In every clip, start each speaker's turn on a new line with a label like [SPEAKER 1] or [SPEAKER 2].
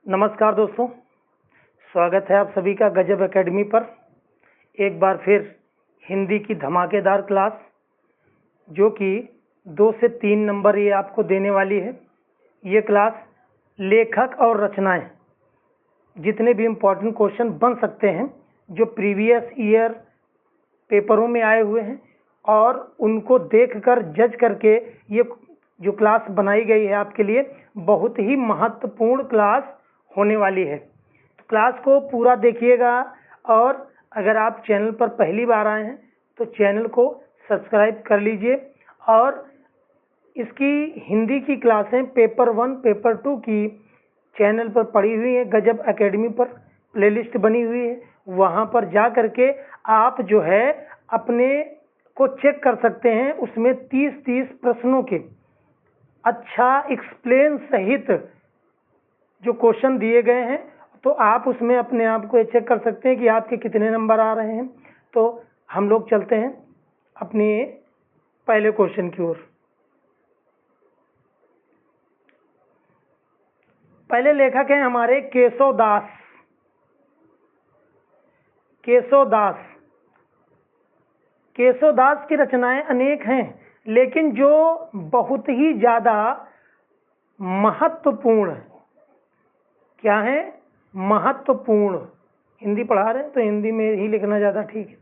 [SPEAKER 1] नमस्कार दोस्तों, स्वागत है आप सभी का गजब एकेडमी पर। एक बार फिर हिंदी की धमाकेदार क्लास जो कि 2 से 3 नंबर ये आपको देने वाली है। ये क्लास लेखक और रचनाएं, जितने भी इम्पोर्टेंट क्वेश्चन बन सकते हैं जो प्रीवियस ईयर पेपरों में आए हुए हैं और उनको देखकर जज करके ये जो क्लास बनाई गई है आपके लिए बहुत ही महत्वपूर्ण क्लास होने वाली है। तो क्लास को पूरा देखिएगा और अगर आप चैनल पर पहली बार आए हैं तो चैनल को सब्सक्राइब कर लीजिए। और इसकी हिंदी की क्लासें पेपर 1 पेपर 2 की चैनल पर पड़ी हुई है, गजब एकेडमी पर प्लेलिस्ट बनी हुई है। वहाँ पर जा करके आप जो है अपने को चेक कर सकते हैं। उसमें 30-30 प्रश्नों के अच्छा एक्सप्लेन सहित जो क्वेश्चन दिए गए हैं, तो आप उसमें अपने आप को चेक कर सकते हैं कि आपके कितने नंबर आ रहे हैं। तो हम लोग चलते हैं अपने पहले क्वेश्चन की ओर। पहले लेखक हैं हमारे केशव दास। केशव दास की रचनाएं अनेक हैं, लेकिन जो बहुत ही ज्यादा महत्वपूर्ण, क्या है, महत्वपूर्ण, हिंदी पढ़ा रहे हैं तो हिंदी में ही लिखना ज़्यादा ठीक है,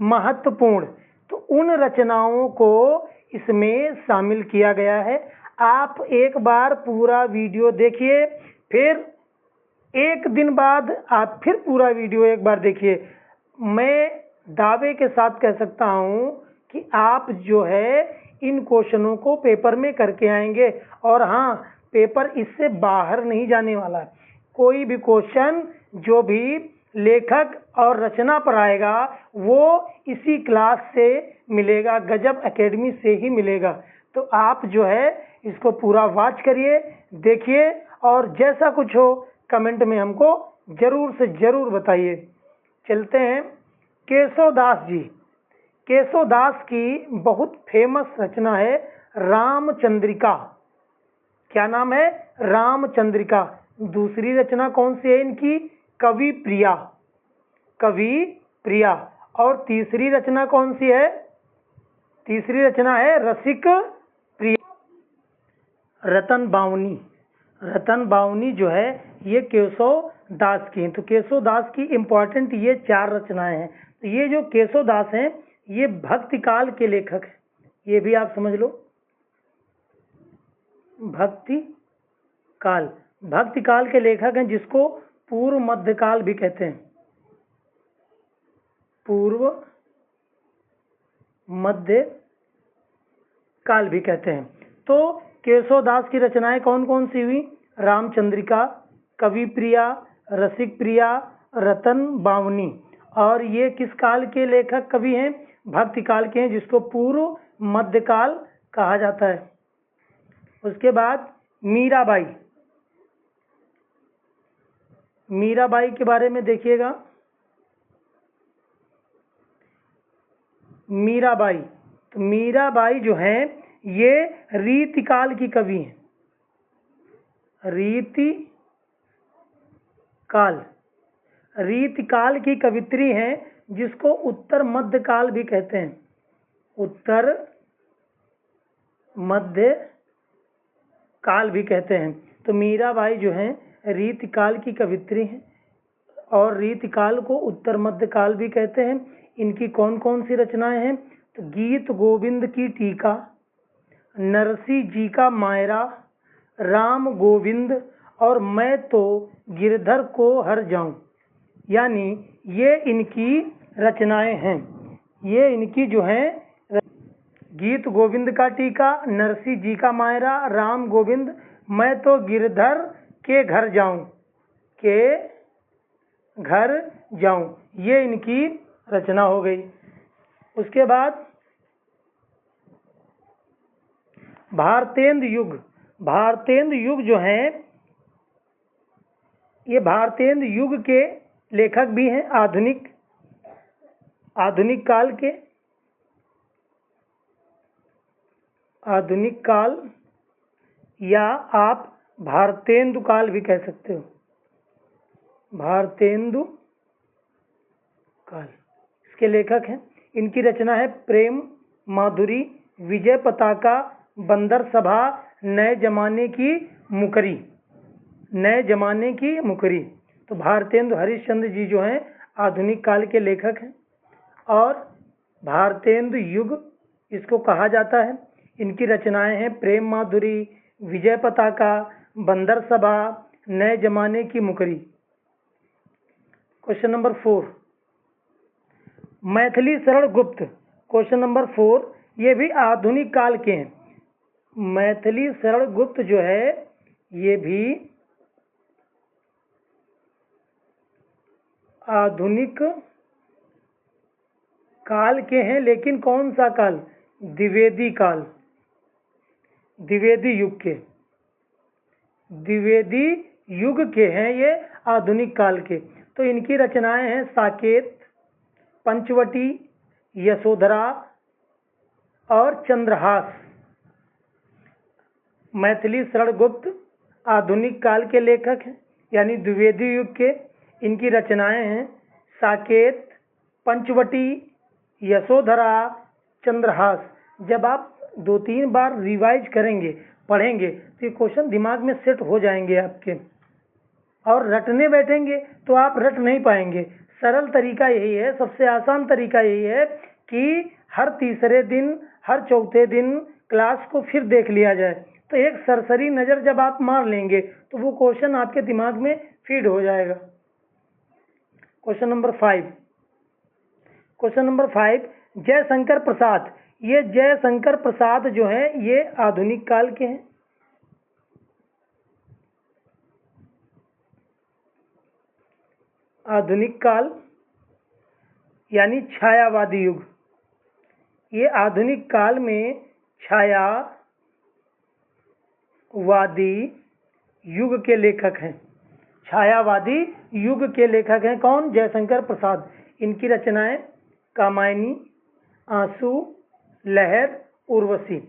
[SPEAKER 1] महत्वपूर्ण, तो उन रचनाओं को इसमें शामिल किया गया है। आप एक बार पूरा वीडियो देखिए, फिर एक दिन बाद आप फिर पूरा वीडियो एक बार देखिए। मैं दावे के साथ कह सकता हूं कि आप जो है इन क्वेश्चनों को पेपर में करके आएंगे। और हाँ, पेपर इससे बाहर नहीं जाने वाला है। कोई भी क्वेश्चन जो भी लेखक और रचना पर आएगा वो इसी क्लास से मिलेगा, गजब एकेडमी से ही मिलेगा। तो आप जो है इसको पूरा वॉच करिए, देखिए और जैसा कुछ हो कमेंट में हमको जरूर से जरूर बताइए। चलते हैं केशव दास जी। केशव दास की बहुत फेमस रचना है रामचंद्रिका। क्या नाम है? रामचंद्रिका। दूसरी रचना कौन सी है इनकी? कवि प्रिया। कवि प्रिया। और तीसरी रचना कौन सी है? तीसरी रचना है रसिक प्रिया। रतन बावनी। रतन बावनी जो है ये केशव दास की। तो केशव दास की इंपॉर्टेंट ये 4 रचनाएं हैं। तो ये जो केशव दास हैं ये भक्ति काल के लेखक हैं, ये भी आप समझ लो। भक्ति काल के लेखक हैं, जिसको पूर्व मध्यकाल भी कहते हैं। पूर्व मध्य काल भी कहते हैं। तो केशव दास की रचनाएं कौन कौन सी हुई? रामचंद्रिका, कवि प्रिया, रसिक प्रिया, रतन बावनी। और ये किस काल के लेखक कवि हैं? भक्ति काल के हैं, जिसको पूर्व मध्यकाल कहा जाता है। उसके बाद मीराबाई। मीराबाई के बारे में देखिएगा। मीराबाई, तो मीराबाई जो है ये रीतिकाल की कवि हैं। रीतिकाल की कवित्री हैं, जिसको उत्तर मध्यकाल भी कहते हैं। उत्तर मध्य काल भी कहते हैं। तो मीराबाई जो हैं रीतिकाल की कवित्री हैं और रीतिकाल को उत्तर मध्य काल भी कहते हैं। इनकी कौन कौन सी रचनाएं हैं? तो गीत गोविंद की टीका, नरसी जी का मायरा, राम गोविंद और मैं तो गिरधर को हर जाऊं। यानी ये इनकी रचनाएं हैं। ये इनकी जो है गीत गोविंद का टीका, नरसी जी का मायरा, राम गोविंद, मैं तो गिरधर के घर जाऊं, ये इनकी रचना हो गई। उसके बाद भारतेंदु युग जो है ये भारतेंदु युग के लेखक भी हैं। आधुनिक काल या आप भारतेंदु काल भी कह सकते हो। भारतेंदु काल इसके लेखक हैं। इनकी रचना है प्रेम माधुरी, विजय पताका, बंदर सभा, नए जमाने की मुकरी। नए जमाने की मुकरी। तो भारतेंदु हरिश्चंद्र जी जो हैं आधुनिक काल के लेखक हैं और भारतेंदु युग इसको कहा जाता है। इनकी रचनाएं हैं प्रेम माधुरी, विजय पताका, बंदर सभा, नए जमाने की मुकरी। Question number 4, Maithili Sharan Gupt. Question number 4, ये भी आधुनिक काल के हैं। मैथिली शरण गुप्त जो है ये भी आधुनिक काल के हैं, लेकिन कौन सा काल? द्विवेदी काल, द्विवेदी युग के। द्विवेदी युग के हैं ये आधुनिक काल के। तो इनकी रचनाएं हैं साकेत, पंचवटी, यशोधरा और चंद्रहास। मैथिली शरण गुप्त आधुनिक काल के लेखक हैं, यानी द्विवेदी युग के। इनकी रचनाएं हैं साकेत, पंचवटी, यशोधरा, चंद्रहास। जब आप 2-3 बार रिवाइज करेंगे, पढ़ेंगे, तो ये क्वेश्चन दिमाग में सेट हो जाएंगे आपके, और रटने बैठेंगे तो आप रट नहीं पाएंगे। सरल तरीका यही है, सबसे आसान तरीका यही है कि हर तीसरे दिन, हर चौथे दिन क्लास को फिर देख लिया जाए। तो एक सरसरी नज़र जब आप मार लेंगे तो वो क्वेश्चन आपके दिमाग में फीड हो जाएगा। Question number 5। Question number 5, Jaishankar Prasad. ये जयशंकर प्रसाद जो हैं ये आधुनिक काल के हैं। आधुनिक काल यानी छायावादी युग। ये आधुनिक काल में छायावादी युग के लेखक हैं। छायावादी युग के लेखक हैं कौन? जयशंकर प्रसाद। इनकी रचनाएं कामायनी, आंसू, लहर, उर्वशी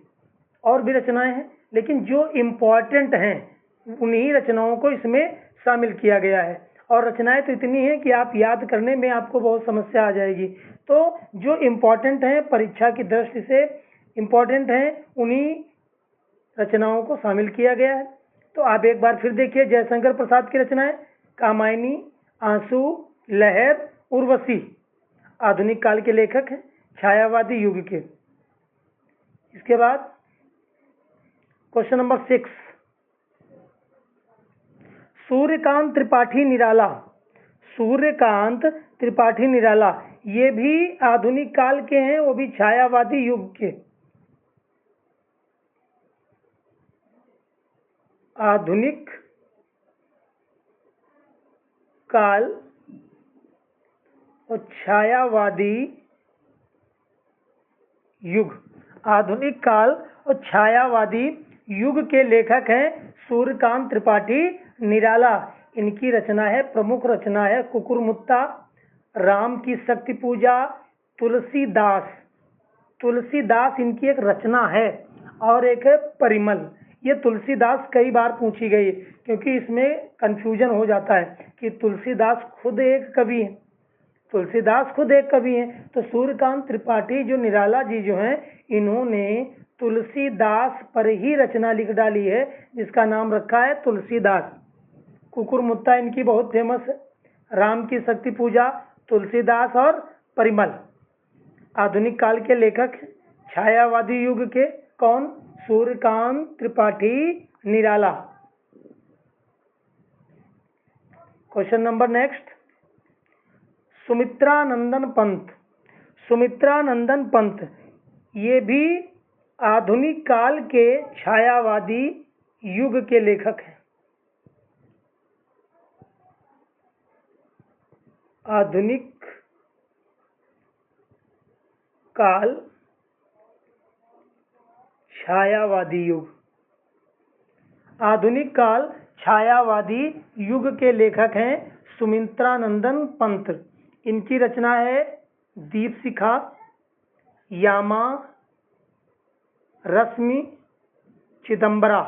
[SPEAKER 1] और भी रचनाएं हैं, लेकिन जो इम्पोर्टेंट हैं उन्हीं रचनाओं को इसमें शामिल किया गया है। और रचनाएं तो इतनी हैं कि आप याद करने में आपको बहुत समस्या आ जाएगी। तो जो इम्पोर्टेंट हैं, परीक्षा की दृष्टि से इम्पोर्टेंट हैं, उन्हीं रचनाओं को शामिल किया गया है। तो आप एक बार फिर देखिए जयशंकर प्रसाद की रचनाएं कामायनी, आंसू, लहर, उर्वशी। आधुनिक काल के लेखक हैं, छायावादी युग के। इसके बाद क्वेश्चन नंबर 6, सूर्यकांत त्रिपाठी निराला। सूर्यकांत त्रिपाठी निराला ये भी आधुनिक काल के हैं, वो भी छायावादी युग के। आधुनिक काल और छायावादी युग। आधुनिक काल और छायावादी युग के लेखक हैं सूर्यकांत त्रिपाठी निराला। इनकी रचना है, प्रमुख रचना है कुकुरमुत्ता, राम की शक्ति पूजा, तुलसीदास। तुलसीदास इनकी एक रचना है और एक है परिमल। ये तुलसीदास कई बार पूछी गई क्योंकि इसमें कंफ्यूजन हो जाता है कि तुलसीदास खुद एक कवि है, तुलसीदास खुद एक कवि हैं। तो सूर्यकांत त्रिपाठी जो निराला जी जो हैं, इन्होंने तुलसीदास पर ही रचना लिख डाली है जिसका नाम रखा है तुलसीदास। कुकुरमुत्ता इनकी बहुत फेमस है, राम की शक्ति पूजा, तुलसीदास और परिमल। आधुनिक काल के लेखक हैं, छायावादी युग के कौन? Suryakant Tripathi Nirala. Question number next, Sumitranandan Pant. Sumitranandan Pant ये भी आधुनिक काल के छायावादी युग के लेखक हैं। आधुनिक काल छायावादी युग। आधुनिक काल छायावादी युग के लेखक हैं सुमित्रानंदन पंत। इनकी रचना है दीपशिखा, यामा, रश्मि, चिदंबरा।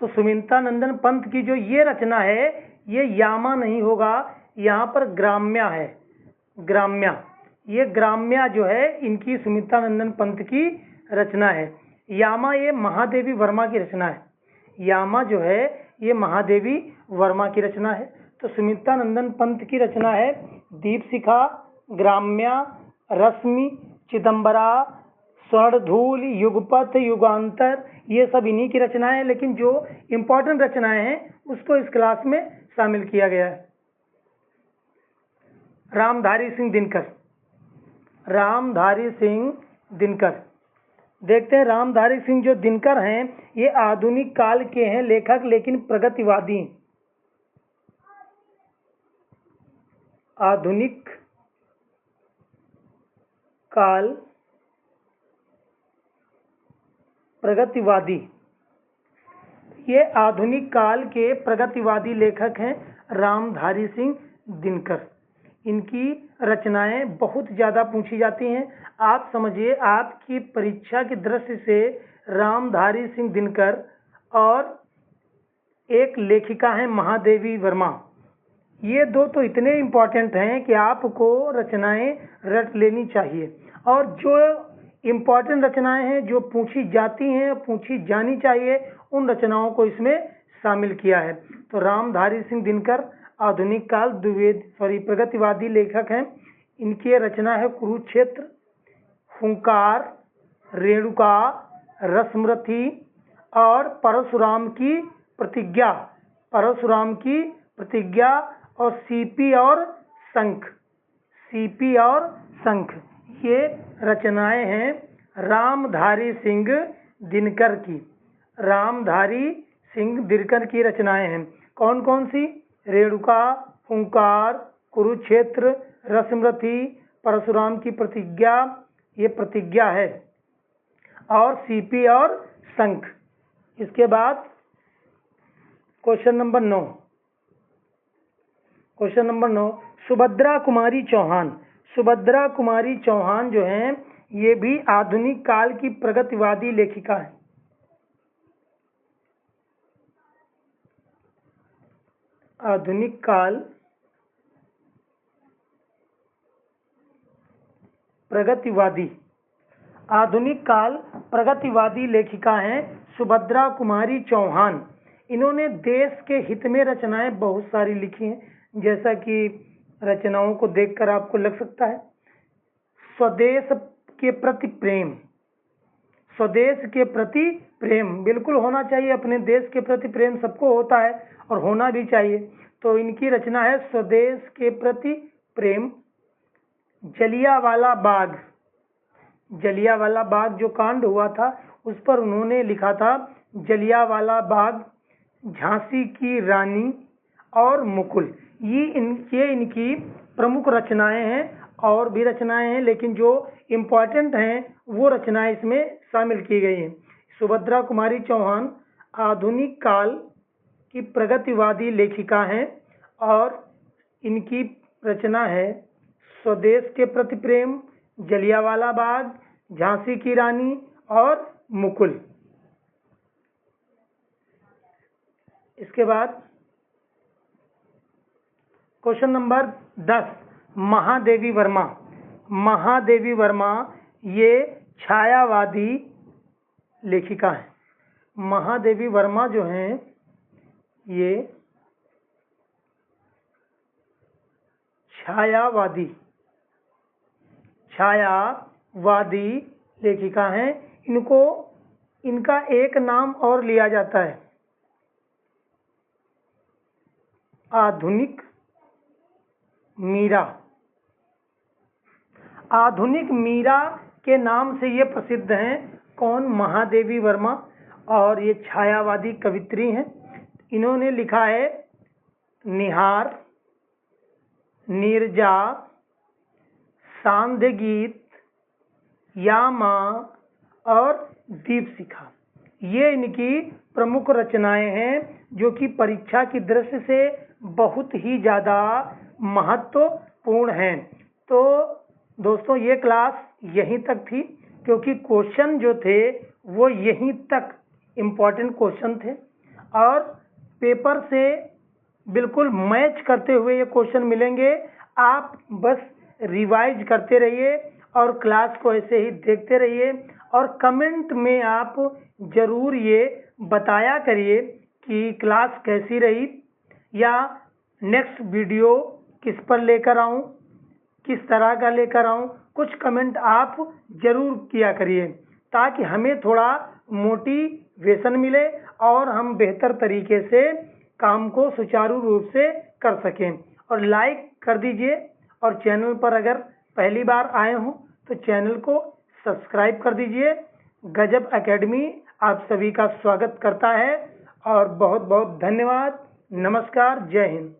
[SPEAKER 1] तो सुमित्तानंदन पंत की जो ये रचना है ये यामा नहीं होगा, यहाँ पर ग्राम्या है, ग्राम्या। ये ग्राम्या जो है इनकी सुमित्तानंदन पंत की रचना है। यामा ये महादेवी वर्मा की रचना है। यामा जो है ये महादेवी वर्मा की रचना है। तो सुमित्तानंदन पंत की रचना है दीपशिखा, ग्राम्या, रश्मि, चिदंबरा, स्वर्णधूल, युगपथ, युगांतर, ये सब इन्हीं की रचनाएं हैं। लेकिन जो इम्पोर्टेंट रचनाएं हैं उसको इस क्लास में शामिल किया गया है। रामधारी सिंह दिनकर, रामधारी सिंह दिनकर, देखते हैं। रामधारी सिंह जो दिनकर हैं ये आधुनिक काल के हैं लेखक, लेकिन प्रगतिवादी, आधुनिक काल प्रगतिवादी, ये आधुनिक काल के प्रगतिवादी लेखक हैं रामधारी सिंह दिनकर। इनकी रचनाएं बहुत ज़्यादा पूछी जाती हैं। आप समझिए, आपकी परीक्षा की दृष्टि से रामधारी सिंह दिनकर और एक लेखिका है महादेवी वर्मा, ये दो तो इतने इम्पोर्टेंट हैं कि आपको रचनाएं रट लेनी चाहिए। और जो इम्पोर्टेंट रचनाएं हैं जो पूछी जाती हैं, पूछी जानी चाहिए, उन रचनाओं को इसमें शामिल किया है। तो रामधारी सिंह दिनकर आधुनिक काल प्रगतिवादी लेखक हैं। इनकी रचना है कुरुक्षेत्र, हुंकार, रेणुका, रसमरथी और परशुराम की प्रतिज्ञा, परशुराम की प्रतिज्ञा और सीपी और शंख, सीपी और शंख, ये रचनाएं हैं रामधारी सिंह दिनकर की। रामधारी सिंह दिनकर की रचनाएं हैं कौन कौन सी? रेणुका, हुंकार, कुरुक्षेत्र, रसमरथी, परशुराम की प्रतिज्ञा, ये प्रतिज्ञा है, और सीपी और शंख। इसके बाद question number 9, question number 9, Subhadra Kumari Chauhan. Subhadra Kumari Chauhan जो हैं ये भी आधुनिक काल की प्रगतिवादी लेखिका है। आधुनिक काल प्रगतिवादी, आधुनिक काल प्रगतिवादी लेखिका हैं सुभद्रा कुमारी चौहान। इन्होंने देश के हित में रचनाएं बहुत सारी लिखी हैं, जैसा कि रचनाओं को देखकर आपको लग सकता है। स्वदेश के प्रति प्रेम, स्वदेश के प्रति प्रेम बिल्कुल होना चाहिए, अपने देश के प्रति प्रेम सबको होता है और होना भी चाहिए। तो इनकी रचना है स्वदेश के प्रति प्रेम। जलियांवाला बाग, जलियांवाला बाग जो कांड हुआ था उस पर उन्होंने लिखा था जलियांवाला बाग, झांसी की रानी और मुकुल। ये इनकी प्रमुख रचनाएं हैं। और भी रचनाएं हैं लेकिन जो इम्पोर्टेंट हैं वो रचनाएं इसमें शामिल की गई हैं। सुभद्रा कुमारी चौहान आधुनिक काल की प्रगतिवादी लेखिका हैं और इनकी रचना है स्वदेश के प्रति प्रेम, जलियांवाला बाग, झांसी की रानी और मुकुल। इसके बाद क्वेश्चन नंबर 10, महादेवी वर्मा। महादेवी वर्मा ये छायावादी लेखिका है। महादेवी वर्मा जो हैं ये छायावादी लेखिका हैं। इनको इनका एक नाम और लिया जाता है, आधुनिक मीरा। आधुनिक मीरा के नाम से ये प्रसिद्ध हैं। कौन? महादेवी वर्मा। और ये छायावादी कवित्री हैं। इन्होंने लिखा है निहार, नीरजा, सांध्य गीत, यामा और दीपशिखा। ये इनकी प्रमुख रचनाएं हैं जो कि परीक्षा की दृष्टि से बहुत ही ज़्यादा महत्वपूर्ण हैं। तो दोस्तों ये क्लास यहीं तक थी, क्योंकि क्वेश्चन जो थे वो यहीं तक इम्पोर्टेंट क्वेश्चन थे। और पेपर से बिल्कुल मैच करते हुए ये क्वेश्चन मिलेंगे। आप बस रिवाइज करते रहिए और क्लास को ऐसे ही देखते रहिए और कमेंट में आप ज़रूर ये बताया करिए कि क्लास कैसी रही या नेक्स्ट वीडियो किस पर लेकर आऊँ, किस तरह का लेकर आऊँ। कुछ कमेंट आप ज़रूर किया करिए ताकि हमें थोड़ा मोटिवेशन मिले और हम बेहतर तरीके से काम को सुचारू रूप से कर सकें। और लाइक कर दीजिए और चैनल पर अगर पहली बार आए हों तो चैनल को सब्सक्राइब कर दीजिए। गजब एकेडमी आप सभी का स्वागत करता है और बहुत बहुत धन्यवाद। नमस्कार, जय हिंद।